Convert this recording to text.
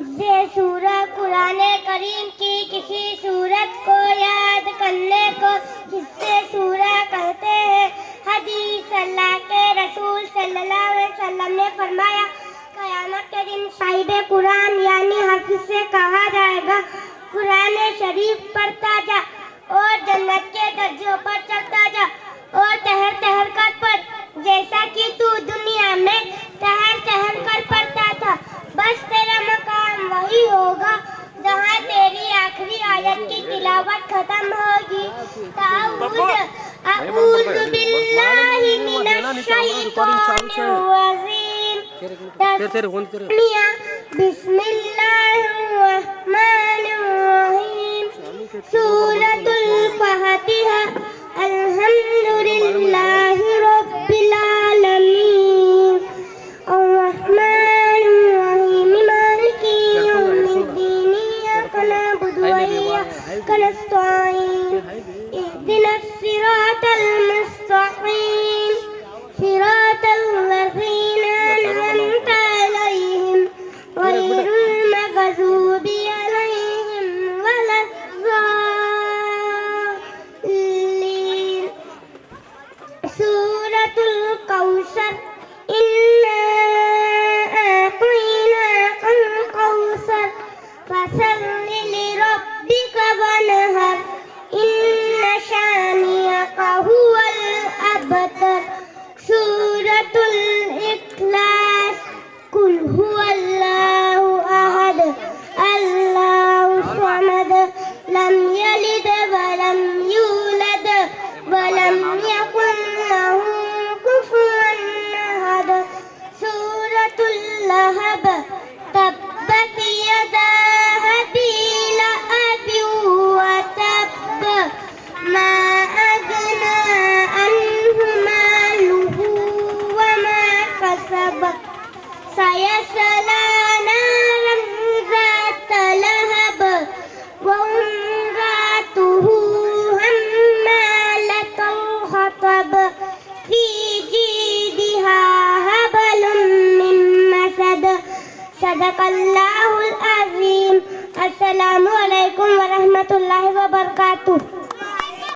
ये सूरह कुरान करीम की किसी सूरत को याद करने को किससे सूरह कहते हैं। हदीस अल्लाह के रसूल सल्लल्लाहु अलैहि वसल्लम ने फरमाया, क़यामत के दिन साहिबे कुरान यानी हाफिज से कहा जाएगा, कुरान शरीफ पढ़ता जा और जन्नत के दर्जों पर चढ़ता जा और ठहर ठहर कर पढ़, जैसा कि तू दुनिया में ठहर ठहर कर पढ़ता था। बस तेरा मकाम वही होगा जहाँ तेरी आखिरी आयत की तिलावत खत्म होगी। अऊज़ु बिल्लाहि मिनश शैतानिर रजीम। बिस्मिल्लाहिर रहमानिर रहीम। सूरतुल फातिहा। अल्हम्दुलिल्लाहि रब्बिल आलमीन। अर्रहमानिर रहीम। मालिकि यौमिद्दीन। इय्याका नअबुदु व इय्याका नस्तईन। इहदिनस सिरातल मुस्तक़ीम। सिरातल लज़ीना अनअमता अलैहिम गैरिल मग़ज़ूबि अलैहिम वलद्दाल्लीन। सूरतुल कौसर। इन्ना अअतैनाकल कौसर फसल्लि लिरब्बिका वनहर। इन्ना शानिअका हुवल अबतर। सूरतुल इखलास। कुल हुवल्लाहु अहद अल्लाहु समद लम यलिद वलम यूलद वलम यकुन लहु कुफुवन अहद। सूरतुल लहब। तब्बत यदा अबी लहब व तब। मा अगना अन्हु मालुहु व मा कसब। सयस्ला नारन ज़ात लहब व इम्राअतुहु हम्मालतल हतब। फी जीदिहा हबलुम मिन मसद। सदक़ल्लाहुल अज़ीम। अस्सलामु अलैकुम व रहमतुल्लाहि व बरकातुहू।